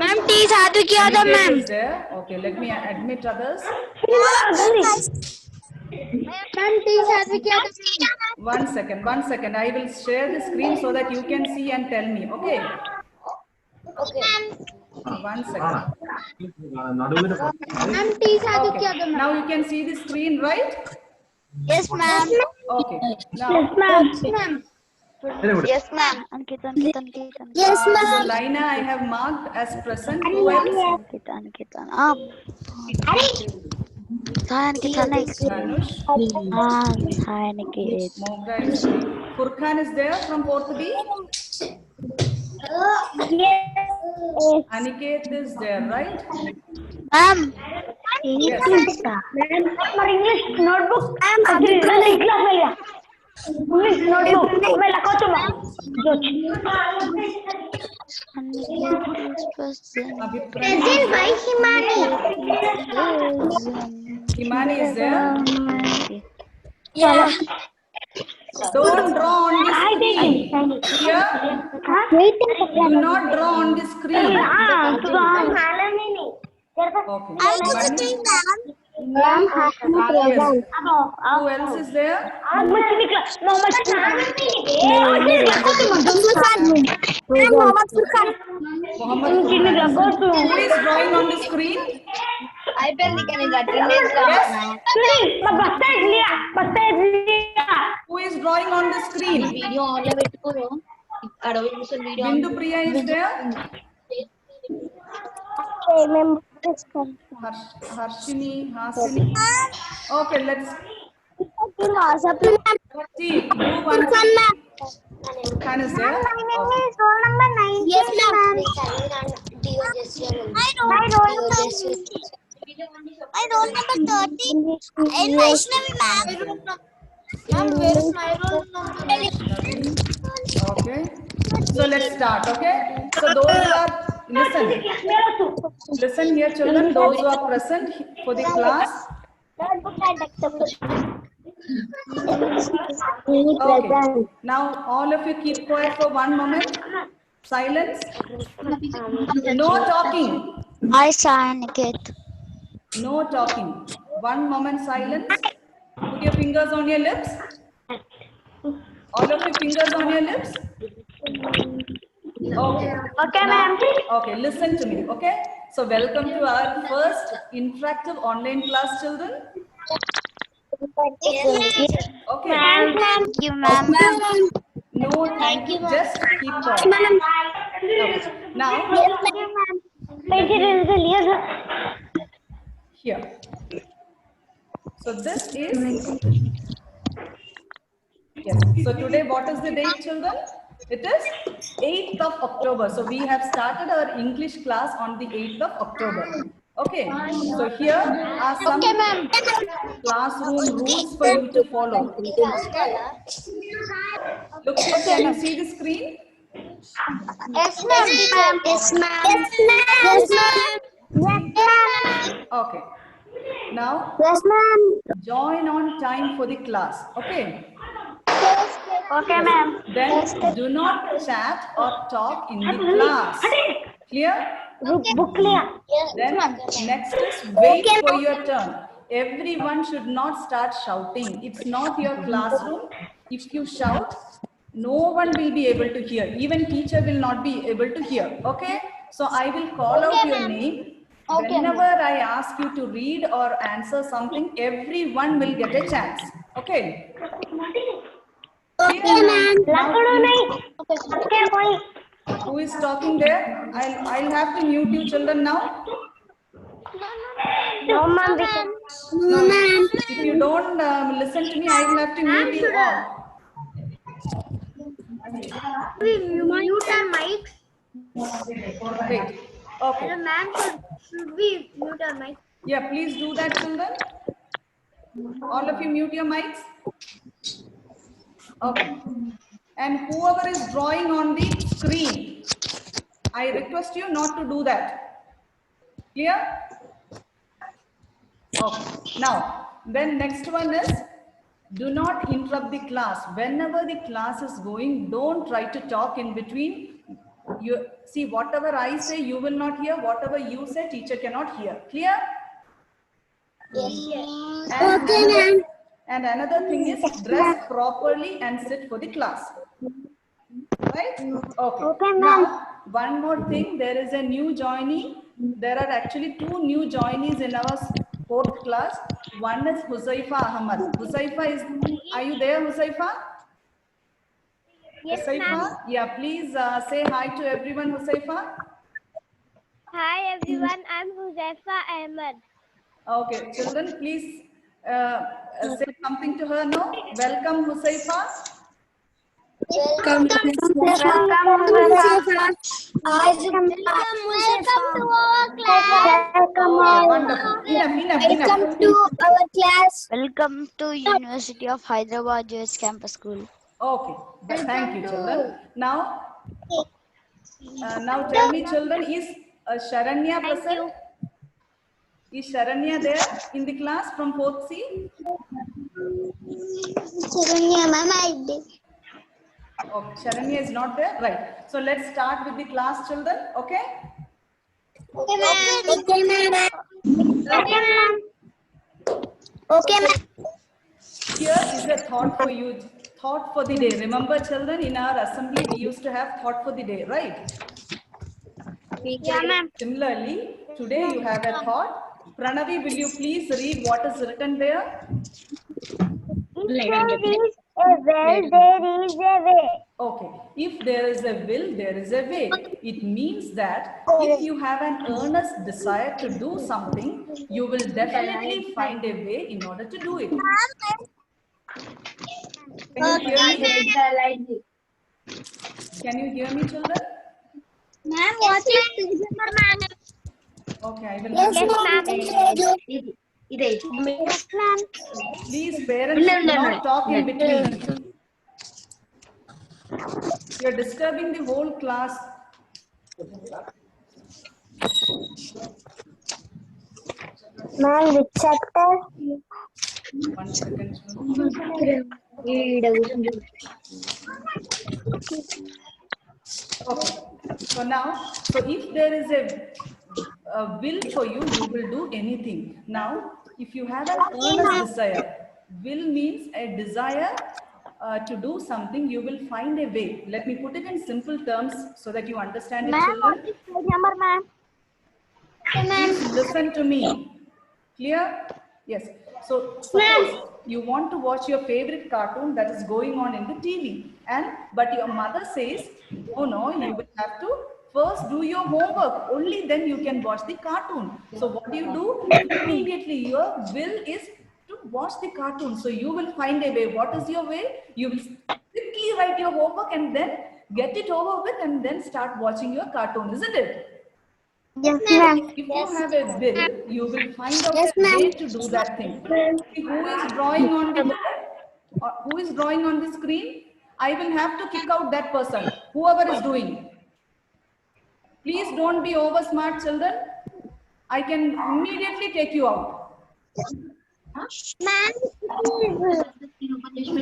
Ma'am टी साधु किया था Aniket ma'am. is there. Okay, let me admit others. Ma'am टी साधु किया था। One second. I will share the screen so that you can see and tell me. Okay. One second. Ma'am टी साधु किया था Okay. Ma'am. Now you can see the screen, right? Yes ma'am. Okay. Now. Ma'am. Yes, ma'am. Ankit. So Laina, I have marked as present. Who else? Ankit next। Dhanush. Hi Niket. Mogra is there. Furkan is there from 4th B. Aniket is there, right? Ma'am Yes. English notebook. English notebook. Present by Himani is there. Yeah. Don't draw on the screen. Here, do not draw on the screen. Okay. Yes. Who else is there? Mohammed Furkan. Who is drawing on the screen? Yes. Who is drawing on the screen? Bindu Priya is there. Harshini, Hasini. Okay, let's see. Do one thing. Furkan is there. Okay. Yes ma'am। My roll number 30 and Vaishnavi ma'am. Ma'am, where is my roll number? Okay. So let's start. Okay. So those who are listen here, children. Those who are present for the class. Okay. Now all of you keep quiet for one moment. Silence. No talking. I saw Niket. No talking. One moment silence. Put your fingers on your lips. All of your fingers on your lips. Okay. Okay, ma'am. Okay, listen to me. Okay. So welcome to our first interactive online class, children. Okay. Thank you ma'am. No, thank you. Just keep quiet. Okay. Now, here. So this is, yes. So today, what is the date, children? It is 8th of October. So we have started our English class on the 8th of October. Okay. So here are some classroom rules for you to follow. Look here, can you see the screen? Yes ma'am. Yes ma'am. Yes ma'am. Okay. Now, Yes ma'am. join on time for the class. Okay. Okay, ma'am. Then do not chat or talk in the class. Clear? Book clear. Then next is wait for your turn. Everyone should not start shouting. It's not your classroom. If you shout, no one will be able to hear. Even teacher will not be able to hear. Okay? So I will call out your name. Whenever I ask you to read or answer something, everyone will get a chance. Okay? Okay ma'am. Who is talking there? I'll have to mute you children now. No, ma'am. No, if you don't listen to me, I will have to mute you all. We mute our mics. Wait. Okay. Ma'am, should we mute our mics? Yeah, please do that, children. All of you mute your mics. Okay. And whoever is drawing on the screen, I request you not to do that. Clear? Okay. Now, then next one is, do not interrupt the class. Whenever the class is going, don't try to talk in between. You see, whatever I say, you will not hear. Whatever you say, teacher cannot hear. Clear? And another thing is dress properly and sit for the class. Right? Okay. Now, one more thing. There is a new joinee. There are actually 2 new joinees in our 4th class. One is Huzaifa Ahmad. Huzaifa is, are you there, Huzaifa? Yes, Huzaifa? ma'am. Yeah, please say hi to everyone, Huzaifa. Hi everyone, I'm Huzaifa Ahmed. Okay, children, please say something to her now. Welcome, Huzaifa. Welcome to our class. Okay, wonderful. Enough. To our class. Welcome to University of Hyderabad US Campus School. Okay, thank you, children. Now tell me, children, is Sharanya present? Is Sharanya there in the class from 4th C? Sharanya, ma'am, I did. Okay, Sharanya is not there. Right. So let's start with the class, children. Okay? Okay, ma'am. Okay, ma'am. Okay, ma'am. Okay, ma'am. Here is a thought for you. Thought for the day. Remember, children, in our assembly, we used to have thought for the day, right? Yeah, ma'am. Similarly, today you have a thought. Pranavi, will you please read what is written there? There is a well, there is a way. Okay, if there is a will, there is a way. It means that if you have an earnest desire to do something, you will definitely find a way in order to do it. Can you hear me? Can you hear me, children? Ma'am, what is ma'am? Okay, I will Yes, have ma'am. Yes, ma'am. Please, parents, should not talk in between. You are disturbing the whole class. Ma'am, which chapter? 1 second. children. Okay. So now, if there is a will for you, you will do anything. Now, if you have an earnest desire, will means a desire to do something, you will find a way. Let me put it in simple terms so that you understand it, Ma'am, what children. is page number, ma'am? Please listen to me. Clear? Yes. So suppose you want to watch your favorite cartoon that is going on in the TV, but your mother says, oh no, you will have to first do your homework. Only then you can watch the cartoon. So what do? Immediately your will is to watch the cartoon. So you will find a way. What is your way? You will quickly write your homework and then get it over with and then start watching your cartoon, isn't it? Yes, ma'am. If you have a will, you will find out a way to do that thing. Who is drawing on the board? Or who is drawing on the screen? I will have to kick out that person, whoever is doing. Please don't be over smart, children. I can immediately take you out. Ma'am,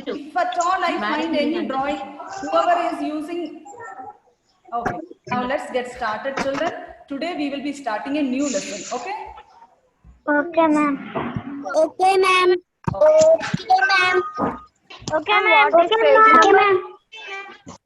If at all I find any drawing, whoever is using. Okay, now let's get started, children. Today we will be starting a new lesson, okay? Okay, ma'am. okay, ma'am. Okay, ma'am. Okay, ma'am. Okay, ma'am.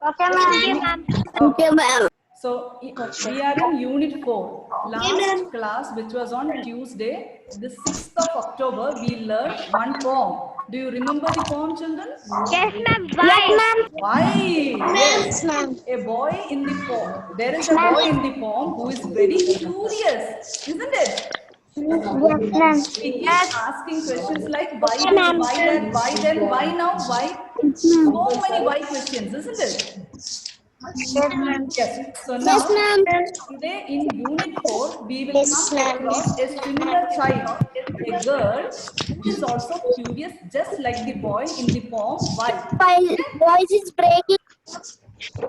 Okay, ma'am. Okay, ma'am. So we are in Unit 4. Last class, which was on Tuesday, the 6th of October, we learned one poem. Do you remember the poem, children? Yes, ma'am. Why? Why? Yes, ma'am. A boy in the poem. There is a boy in the poem who is very curious, isn't it? Yes, ma'am. He keeps asking questions like why this, why that, why then, why now, why? So many why questions, isn't it? Yes, ma'am. Yes. So Yes, now, ma'am. today in Unit 4, we will Yes, come ma'am. across a similar child, a girl who is also curious, just like the boy in the poem. Why? Voice is breaking.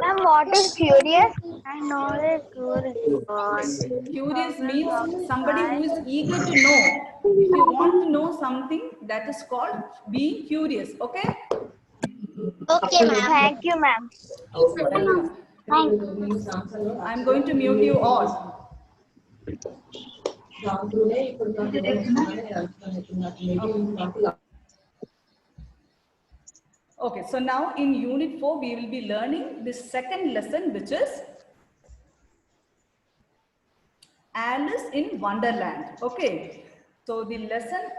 Ma'am, what is curious? I know it curious. Curious means somebody who is eager to know. If you want to know something, that is called being curious. Okay? Okay, ma'am. Thank you, ma'am. Welcome. I'm going to mute you all. Okay, so now in Unit 4, we will be learning the second lesson, which is Alice in Wonderland. Okay, so the lesson,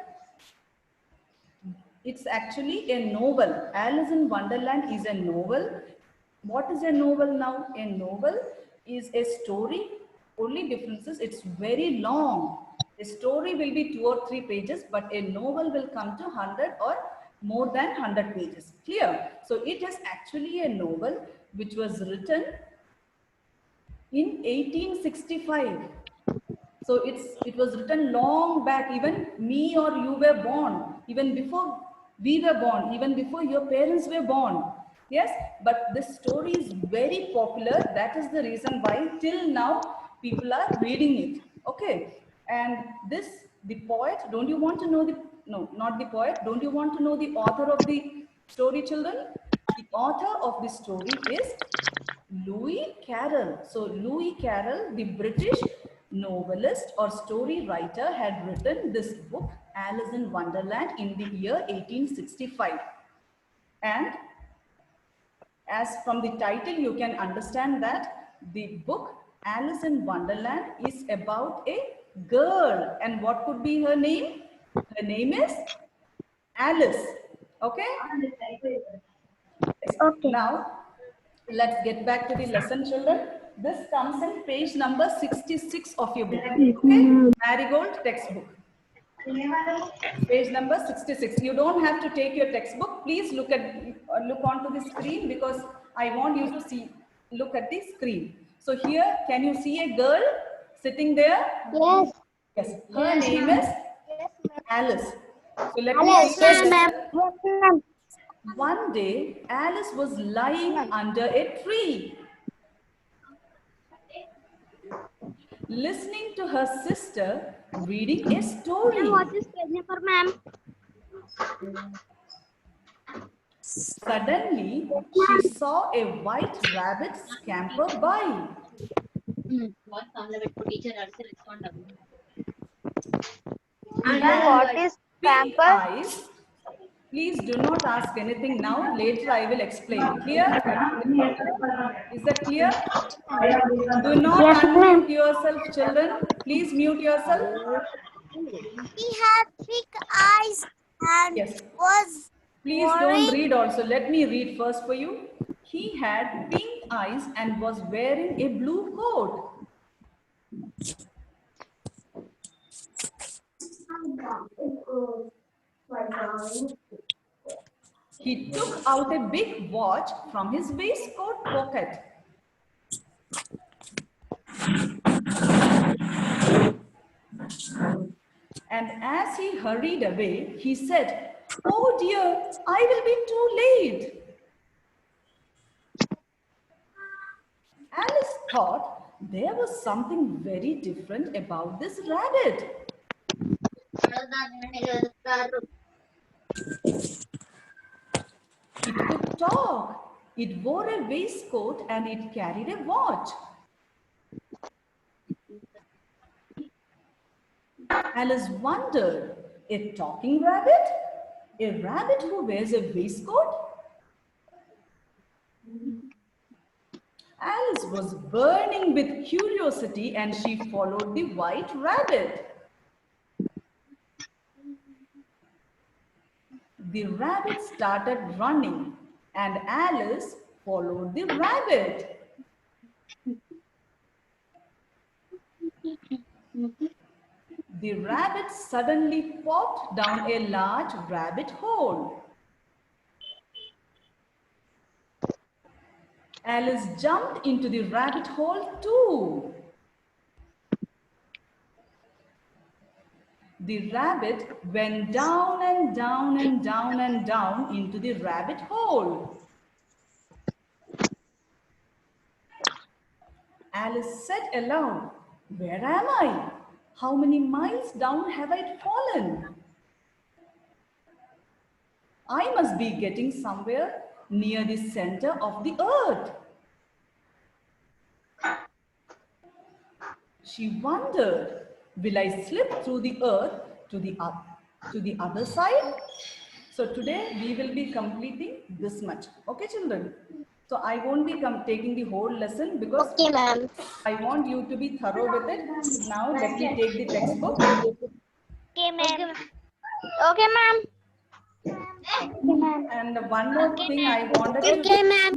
it's actually a novel. Alice in Wonderland is a novel. What is a novel now? A novel is a story. Only difference is it's very long. A story will be 2 or 3 pages, but a novel will come to 100 or more than 100 pages. Clear? So it is actually a novel which was written in 1865. So it was written long back, even me or you were born, even before we were born, even before your parents were born. Yes, but this story is very popular. That is the reason why till now people are reading it. Okay, and the poet, don't you want to know no, not the poet, don't you want to know the author of the story, children? The author of the story is Lewis Carroll. So Lewis Carroll, the British novelist or story writer, had written this book, Alice in Wonderland, in the year 1865. And as from the title, you can understand that the book Alice in Wonderland is about a girl. And what could be her name? Her name is Alice. Okay? Okay. Now, let's get back to the lesson, children. This comes in page number 66 of your book. Okay? Marigold textbook. Page number 66. You don't have to take your textbook. Please look onto the screen because I want you to look at the screen. So here, can you see a girl sitting there? Yes. Yes. Her name is Alice. So let me Yes, read the ma'am. lesson. Yes, ma'am. One day, Alice was lying under a tree, listening to her sister reading a story. What is Jennifer, ma'am? Suddenly, she saw a white rabbit scamper by. What is Pink camper? eyes. Please do not ask anything now. Later I will explain. Clear? Is that clear? Do not Yes, ma'am. unmute yourself, children. Please mute yourself. He had thick eyes and Yes. was Please don't wearing read also. Let me read first for you. He had pink eyes and was wearing a blue coat. He took out a big watch from his waistcoat pocket. And as he hurried away, he said, "Oh dear, I will be too late." Alice thought there was something very different about this rabbit. It could talk. It wore a waistcoat and it carried a watch. Alice wondered, a talking rabbit? A rabbit who wears a waistcoat? Alice was burning with curiosity and she followed the white rabbit. The rabbit started running and Alice followed the rabbit. The rabbit suddenly popped down a large rabbit hole. Alice jumped into the rabbit hole too. The rabbit went down and down and down and down into the rabbit hole. Alice said aloud, "Where am I? How many miles down have I fallen? I must be getting somewhere near the center of the earth." She wondered, will I slip through the earth to the other side? So today we will be completing this much. Okay, children? So I won't be taking the whole lesson because Okay, ma'am. I want you to be thorough with it. Now let me take the textbook. Okay, ma'am. Okay, ma'am. And one more thing I wanted Okay, ma'am.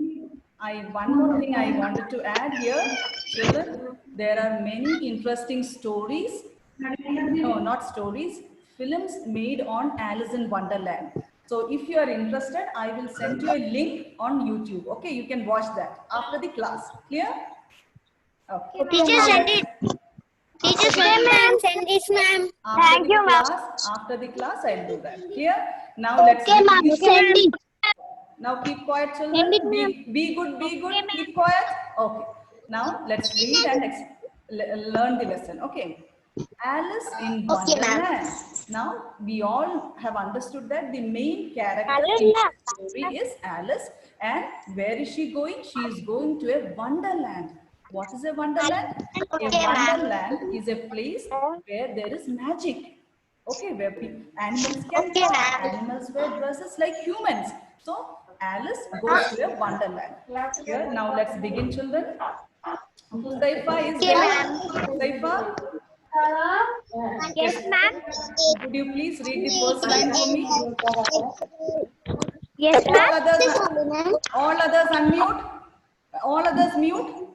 one more thing I wanted to add here, children. There are many interesting stories. No, not stories. Films made on Alice in Wonderland. So if you are interested, I will send you a link on YouTube. Okay, you can watch that after the class. Clear? Okay. Teacher, Now send let's- it. Teacher, send it, ma'am. Send it, ma'am. After the class, I'll do that. Clear? Now let's Okay, ma'am. begin. Send it. Now keep quiet, Send children. it, ma'am. Be good, be good. Keep quiet. Okay. Now let's read and learn the lesson. Okay. Alice in Okay, ma'am. Wonderland. Now we all have understood that the main character in the story is Alice. And where is she going? She is going to a wonderland. What is a wonderland? A Okay, ma'am. wonderland is a place where there is magic. Okay, where animals can Okay, talk, ma'am. animals wear dresses like humans. So Alice goes to a wonderland. Here, now let's begin, children. Huzaifa is Okay, there. ma'am. Huzaifa, Yes, ma'am. could you please read the first line for me? Yes, All others unmute. All others mute.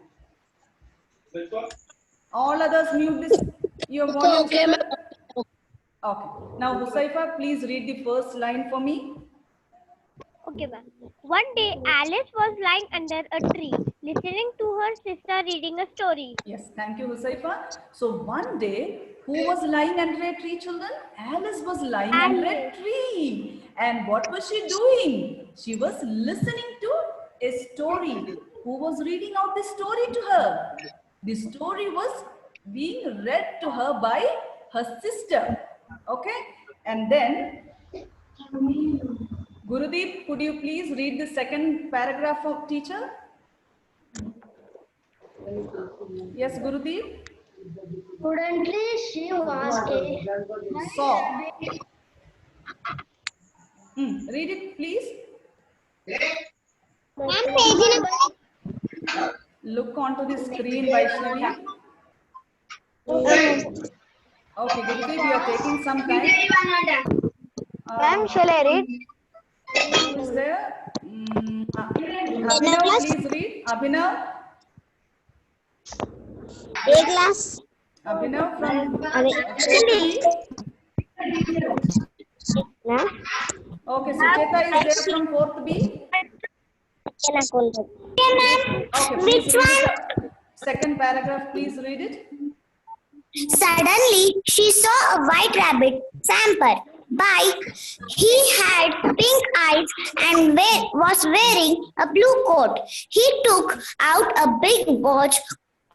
All others mute this. Your volume. Okay, ma'am. Okay. Now, Huzaifa, please read the first line for me. Okay, ma'am. One day, Alice was lying under a tree, listening to her sister reading a story. Yes, thank you, Huzaifa. So one day, who was lying under a tree, children? Alice was lying under a tree. And what was she doing? She was listening to a story. Who was reading out the story to her? The story was being read to her by her sister. Okay? And then, Gurudeep, could you please read the second paragraph of teacher? Yes, Gurudeep? Currently, she was Saw. Read it, please. Look onto the screen, Vaishnavi. Okay, Gurudeep, you are taking some time. Ma'am, shall I read? Who is there? Abhinav, please read. Abhinav. A class. Abhinav from Ma'am? Okay, Sucheta is there from 4th B. Okay, please read the second paragraph. Please read it. Suddenly, she saw a white rabbit scamper by. He had pink eyes and was wearing a blue coat. He took out a big watch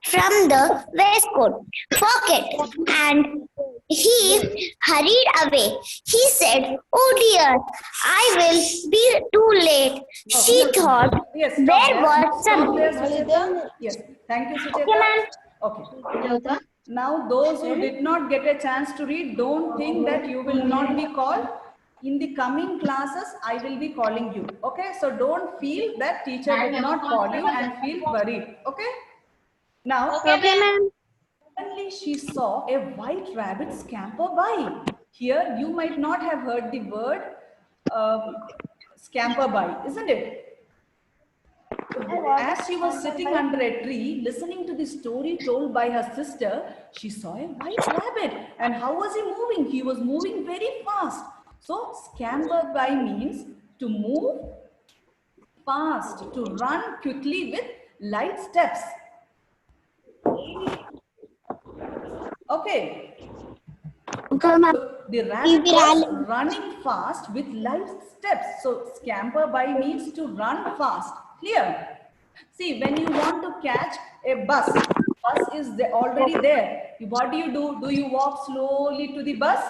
from the waistcoat pocket and he hurried away. He said, "Oh dear, I will be too late." She thought, Yes. "Where was Stop there, some?" Sucheta. Yes. Thank you, Sucheta. Okay. Now, those who did not get a chance to read, don't think that you will not be called. In the coming classes, I will be calling you. Okay. So don't feel that teacher did not call you and feel worried. Okay. Now, Okay, ma'am. suddenly she saw a white rabbit scamper by. Here, you might not have heard the word scamper by, isn't it? As she was sitting under a tree, listening to the story told by her sister, she saw a white rabbit. And how was he moving? He was moving very fast. So, scamper by means to move fast, to run quickly with light steps. Okay. Okay, ma'am. The rabbit was running fast with light steps. So scamper by means to run fast. Clear? See, when you want to catch a bus is already there. What do? Do you walk slowly to the bus?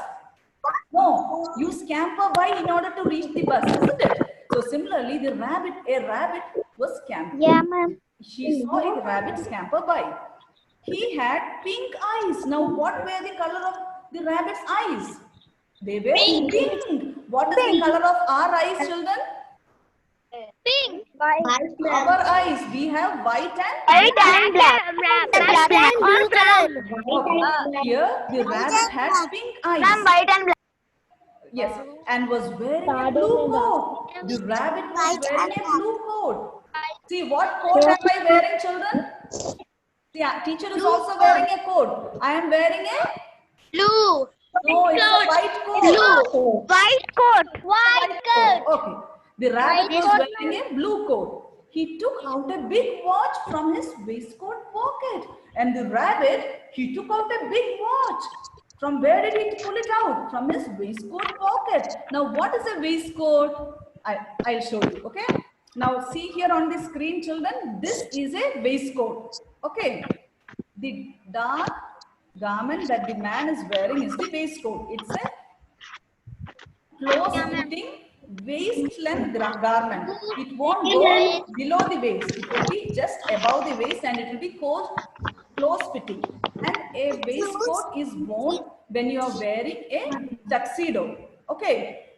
No, you scamper by in order to reach the bus, isn't it? So similarly, a rabbit was scampering. Yeah, ma'am. She saw a rabbit scamper by. He had pink eyes. Now, what were the color of the rabbit's eyes? They were pink. What is the color of our eyes, children? Pink. Our eyes, we have white and White and black. Black or brown. okay. Here, the rabbit had pink eyes. White and black. Yes, and was wearing a blue coat. The rabbit was wearing a blue coat. See, what coat am I wearing, children? The teacher is also wearing a coat. I am wearing a? Blue. No, it's a white coat. White coat. White coat. Okay. The rabbit was wearing a blue coat. He took out a big watch from his waistcoat pocket. And the rabbit, he took out a big watch. From where did he pull it out? From his waistcoat pocket. Now, what is a waistcoat? I'll show you, okay? Now, see here on the screen, children, this is a waistcoat, okay? The dark garment that the man is wearing is the waistcoat. It's a close-fitting waist-length garment. It won't go below the waist. It will be just above the waist and it will be close-fitting. And a waistcoat is worn when you are wearing a tuxedo. Okay.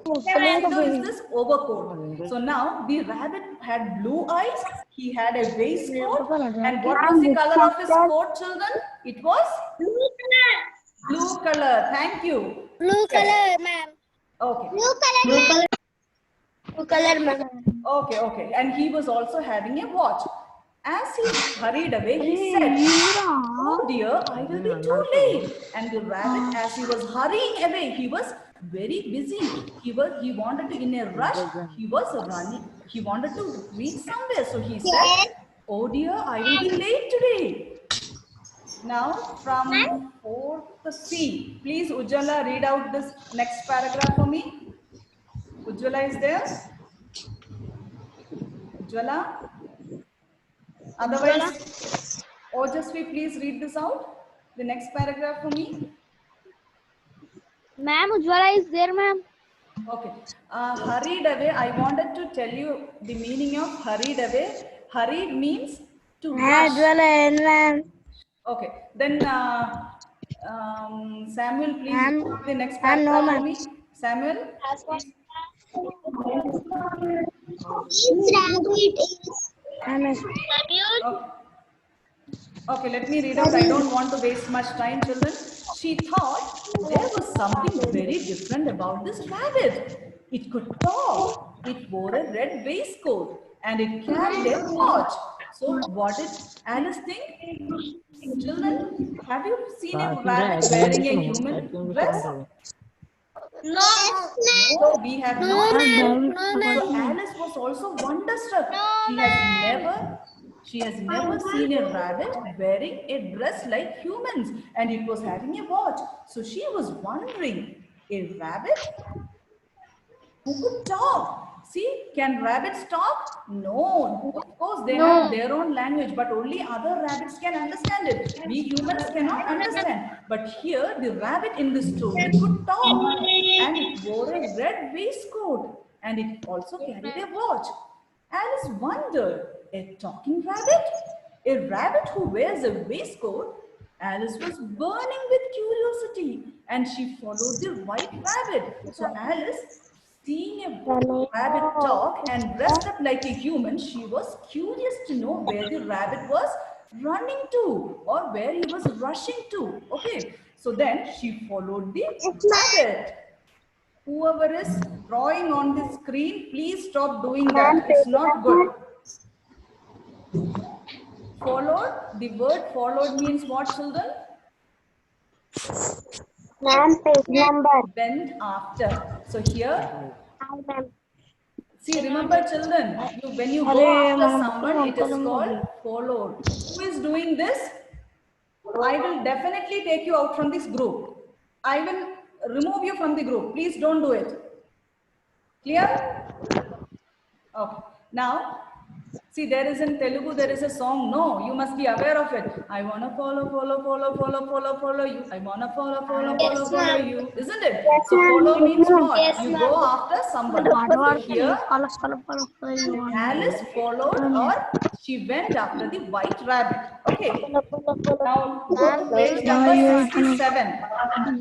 Tuxedo is this overcoat. So now the rabbit had blue eyes. He had a waistcoat. And what was the color of his coat, children? It was blue color. Thank you. Blue color, ma'am. Okay. Blue color, ma'am. Okay, okay. And he was also having a watch. As he hurried away, he said, "Oh dear, I will be too late." And the rabbit, as he was hurrying away, he was very busy. He wanted to, in a rush, he was running. He wanted to reach somewhere. So he said, "Oh dear, I will be late today." Now, from 4th C, please Ujjwala read out this next paragraph for me. Ujjwala is there? Ujjwala? Otherwise, Ojasvi, please read this out. The next paragraph for me. Ma'am, Ujjwala is there, ma'am. Okay. Hurried away. I wanted to tell you the meaning of hurried away. Hurried means to rush. Okay. Then Samuel, please read the next paragraph for me. Samuel. Okay, let me read out. I don't want to waste much time, children. She thought there was something very different about this rabbit. It could talk. It wore a red waistcoat and it carried a watch. So what did Alice think? Children, have you seen a rabbit wearing a human dress? No, we have not. So Alice was also wonderstruck. She has never seen a rabbit wearing a dress like humans, and it was having a watch. So she was wondering, a rabbit who could talk? See, can rabbits talk? No, of course they have their own language, but only other rabbits can understand it. We humans cannot understand. But here, the rabbit in the story could talk, and it wore a red waistcoat, and it also carried a watch. Alice wondered, a talking rabbit? A rabbit who wears a waistcoat? Alice was burning with curiosity, and she followed the white rabbit. So Alice, seeing a rabbit talk and dressed up like a human, she was curious to know where the rabbit was running to or where he was rushing to. Okay, so then she followed the rabbit. Whoever is drawing on the screen, please stop doing that. It's not good. Followed, the word followed means what, children? Bend after. So here, see, remember children, when you go after someone, it is called followed. Who is doing this? I will definitely take you out from this group. I will remove you from the group. Please don't do it. Clear? Okay. Now, see, there is in Telugu, there is a song. No, you must be aware of it. I want to follow you. I want to follow you. Isn't it? So follow means what? You go after someone. So here, Alice followed or She went after the white rabbit. Okay. Now go to page number 67.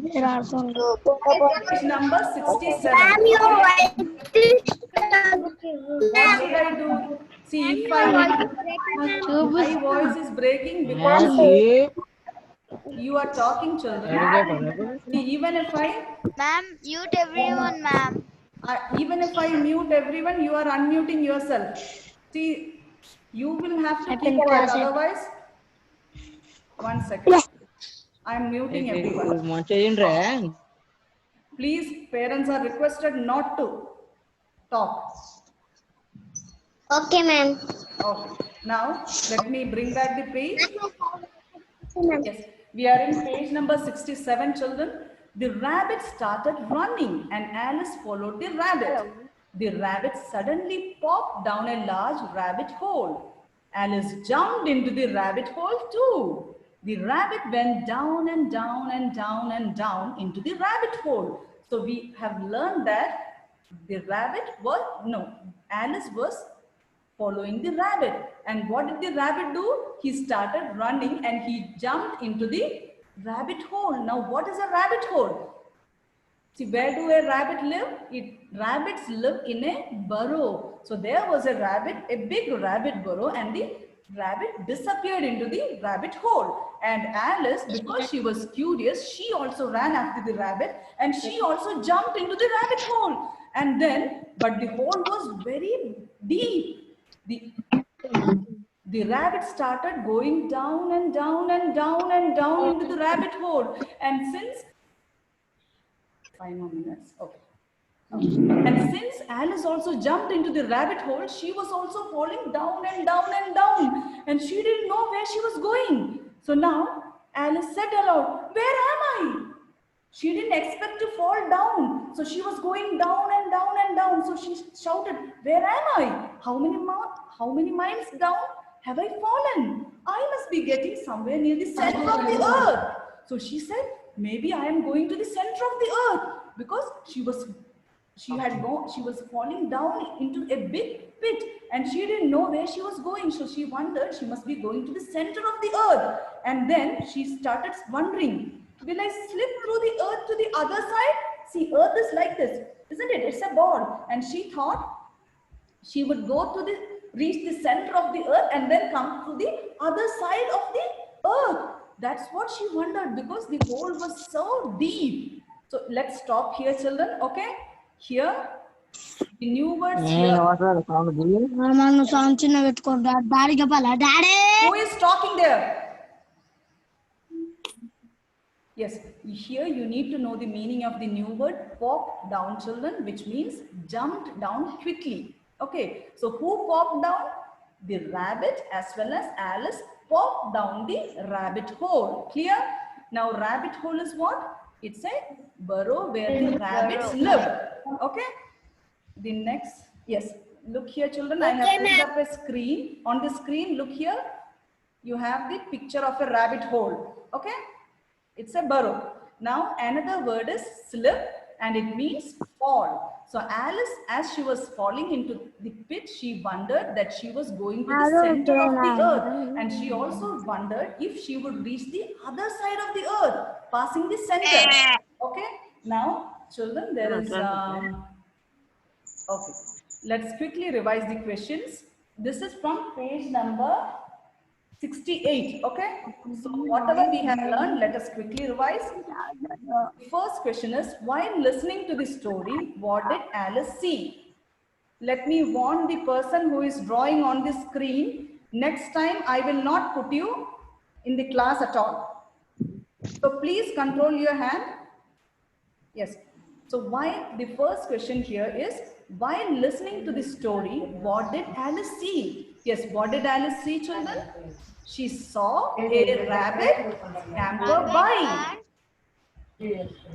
Page number 67. Ma'am, your voice is What should I do? See, if my voice is breaking because you are talking, children. See, even if Ma'am, mute everyone, ma'am. mute everyone, you are unmuting yourself. See, you will have to keep quiet. Otherwise, 1 second. I am muting everyone. Please, parents are requested not to talk. okay, ma'am. Okay. Now, let me bring back the page. Yes, we are in page number 67, children. The rabbit started running and Alice followed the rabbit. The rabbit suddenly popped down a large rabbit hole. Alice jumped into the rabbit hole too. The rabbit went down and down and down and down into the rabbit hole. So we have learned that the Alice was following the rabbit. And what did the rabbit do? He started running and he jumped into the rabbit hole. Now, what is a rabbit hole? See, where do a rabbit live? Rabbits live in a burrow. So there was a rabbit, a big rabbit burrow, and the rabbit disappeared into the rabbit hole. And Alice, because she was curious, she also ran after the rabbit and she also jumped into the rabbit hole. And then, but the hole was very deep. The rabbit started going down and down and down and down into the rabbit hole. And since 5 more minutes, okay. And since Alice also jumped into the rabbit hole, she was also falling down and down and down. And she didn't know where she was going. So now Alice said aloud, "Where am I?" She didn't expect to fall down. So she was going down and down and down. So she shouted, "Where am I? How many miles down have I fallen? I must be getting somewhere near the center of the earth." So she said, "Maybe I am going to the center of the earth," because she was falling down into a big pit and she didn't know where she was going. So she wondered she must be going to the center of the earth. And then she started wondering, will I slip through the earth to the other side? See, earth is like this, isn't it? It's a ball. And she thought she would go to reach the center of the earth and then come to the other side of the earth. That's what she wondered because the hole was so deep. So let's stop here, children. Okay? Here, the new words here. Who is talking there? Yes, here you need to know the meaning of the new word popped down, children, which means jumped down quickly. Okay, so who popped down? The rabbit as well as Alice popped down the rabbit hole. Clear? Now rabbit hole is what? It's a burrow where the rabbits live. Okay? The next, yes, look here, children. I have put up a screen. On the screen, look here. You have the picture of a rabbit hole. Okay? It's a burrow. Now another word is slip and it means fall. So Alice, as she was falling into the pit, she wondered that she was going to the center of the earth. And she also wondered if she would reach the other side of the earth, passing the center. Okay. Now, children, there is, okay. Let's quickly revise the questions. This is from page number 68. Okay. So whatever we have learned, let us quickly revise. The first question is, while listening to the story, what did Alice see? Let me warn the person who is drawing on the screen. Next time, I will not put you in the class at all. So please control your hand. Yes. So the first question here is, while listening to the story, what did Alice see? Yes, what did Alice see, children? She saw a rabbit scamper by.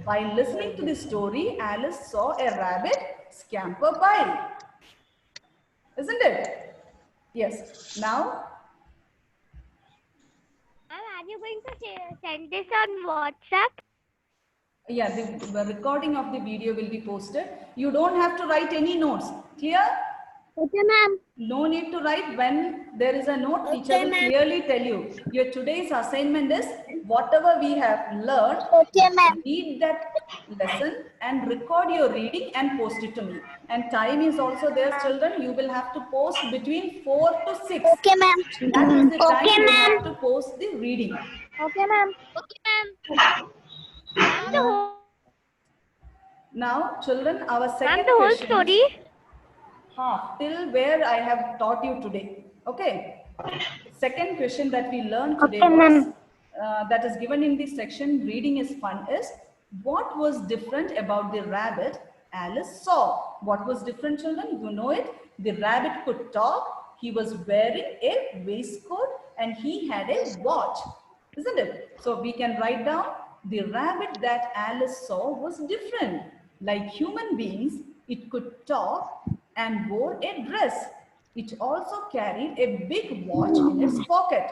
While listening to the story, Alice saw a rabbit scamper by. Isn't it? Yes. Now, Are you going to send this on WhatsApp? yeah, the recording of the video will be posted. You don't have to write any notes. Clear? Okay, ma'am. No need to write. When there is a note, teacher will clearly tell you. Your today's assignment is whatever we have learned, Okay, ma'am. read that lesson and record your reading and post it to me. And time is also there, children. You will have to post between 4 to 6. Okay, ma'am. That is the time Okay, you ma'am. have to post the reading. Okay, ma'am. Okay, ma'am. Ma'am, the whole, Now, children, our ma'am, second the whole question is story. half till where I have taught you today. Okay. Second question that we learned today was that is given in this section, reading is fun, is what was different about the rabbit Alice saw? What was different, children? You know it. The rabbit could talk. He was wearing a waistcoat and he had a watch, isn't it? So we can write down the rabbit that Alice saw was different. Like human beings, it could talk and wore a dress. It also carried a big watch in its pocket.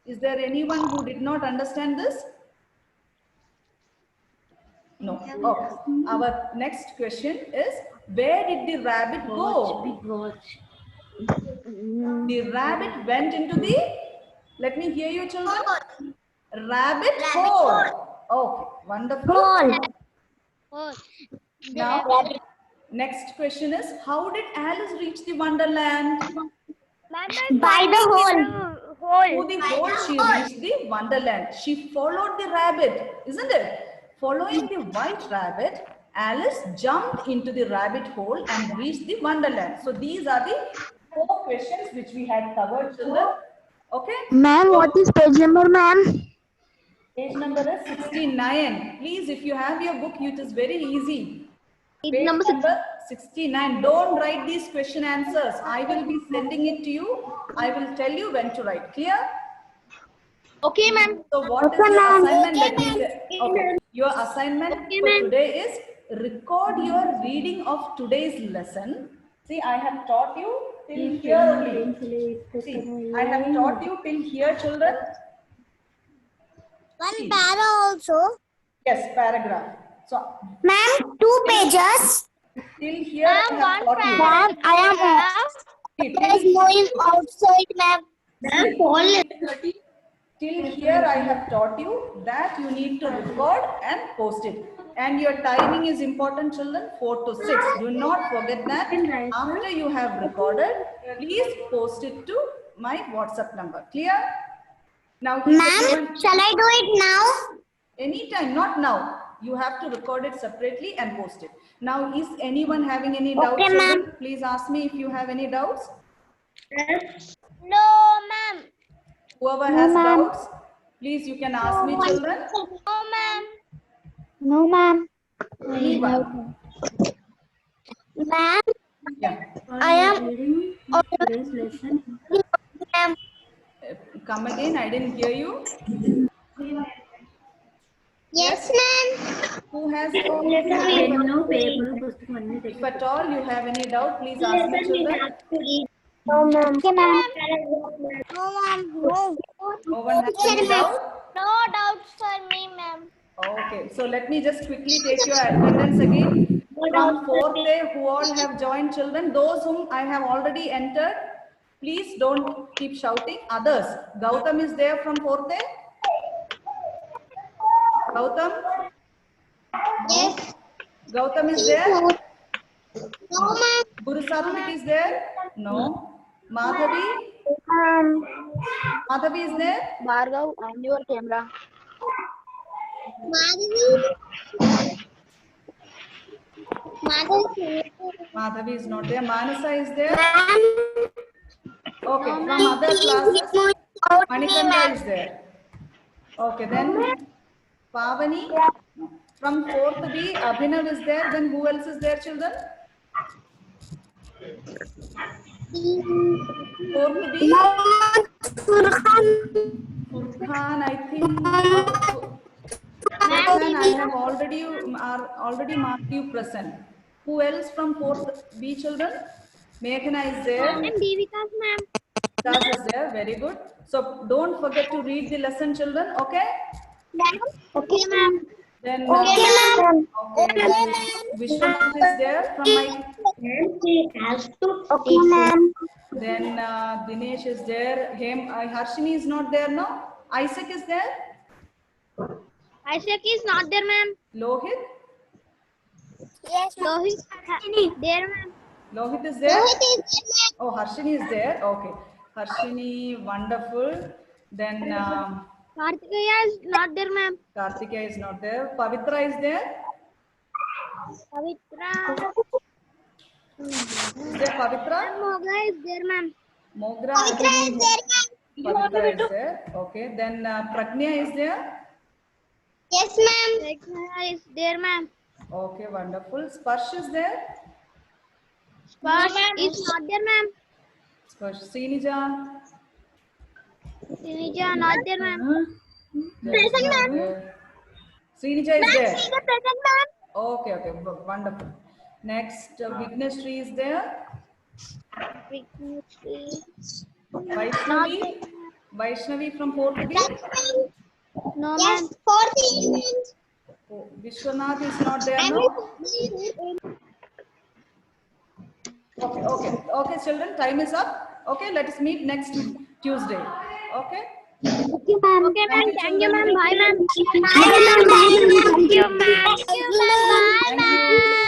Is there anyone who did not understand this? No. Okay. Our next question is, where did the rabbit go? The rabbit went into the, let me hear you, children. Rabbit hole. Okay, wonderful. Now, next question is, how did Alice reach the Wonderland? Ma'am, By the hole. Through the hole, she reached the Wonderland. She followed the rabbit, isn't it? Following the white rabbit, Alice jumped into the rabbit hole and reached the Wonderland. So these are the 4 questions which we had covered, children. Okay? Ma'am, what is page number, ma'am? Page number is 69. Please, if you have your book, it is very easy. Page number 69. Don't write these question answers. I will be sending it to you. I will tell you when to write. Clear? Okay, ma'am. So what is your assignment? Let me say. Okay. Your assignment for today is record your reading of today's lesson. See, I have taught you till here only. See, I have taught you till here, children. One para also. Yes, paragraph. So, Ma'am, 2 pages. till here I have taught you. Ma'am, I am. See, There is no in outside, ma'am. till here I have taught you that you need to record and post it. And your timing is important, children, 4 to 6. Do not forget that. After you have recorded, please post it to my WhatsApp number. Clear? Now, Ma'am, shall I do it now? anytime, not now. You have to record it separately and post it. Now, is anyone having any doubts? Okay, ma'am. children? Please ask me if you have any doubts. No, ma'am. Whoever has doubts, please you can ask me, children. No, ma'am. No, ma'am. Anyone? Ma'am, Yeah. I am. Ma'am, Come again, I didn't hear you. yes, ma'am. Who has, if at all you have any doubt, please ask me, children. No, ma'am. Okay, ma'am. No, ma'am. No. No one has any doubt? No doubts for me, ma'am. Okay, so let me just quickly take your attendance again. From 4th day, who all have joined, children? Those whom I have already entered, please don't keep shouting. Others, Gautam is there from 4th day? Gautam? Yes. Gautam is there? No, ma'am. Guru Satvik is there? No. Madhavi? Madhavi is there? Bhargav, on your camera. Madhavi. Madhavi. Madhavi is not there. Manasa is there? Ma'am. Okay, from other classes, Manikanta is there. Okay, then Pavani. From 4th B, Abhinav is there. Then who else is there, children? 4th B, Furkhan, I think. Furkhan, I have already marked you present. Who else from 4th B, children? Meghana is there. And Devika's ma'am. Vikas is there. Very good. So don't forget to read the lesson, children. Okay? Okay, ma'am. Then Okay, ma'am. okay, Vishwanath is there from my. Okay, ma'am. Then Dinesh is there. Harshini is not there now. Isaac is there. Isaac is not there, ma'am. Lohit. Yes, Lohit, there, ma'am. Lohit is there. Oh, Harshini is there. Okay. Harshini, wonderful. Then Kartikeya is not there, ma'am. Kartikeya is not there. Pavitra is there. Pavitra. Is there Pavitra? Moga is there, ma'am. Mogra. Pavitra is there. Okay. Then Pragnya is there. Yes, ma'am. Rekha is there, ma'am. Okay, wonderful. Sparsh is there. Sparsh is not there, ma'am. Sparsh. Srinija. Sinija not there, ma'am. Present, ma'am. Srinija is there. Present, ma'am. Okay, okay. Wonderful. Next, Vigneshri is there. Vaishnavi. Vaishnavi from 4th B. No, ma'am. Oh, Vishwanath is not there now. Okay, okay. Okay, children, time is up. Okay, let us meet next Tuesday. Okay? Okay, ma'am. Thank you, ma'am. Bye, ma'am. Thank you, ma'am. Thank you, ma'am. Bye, Thank ma'am. you.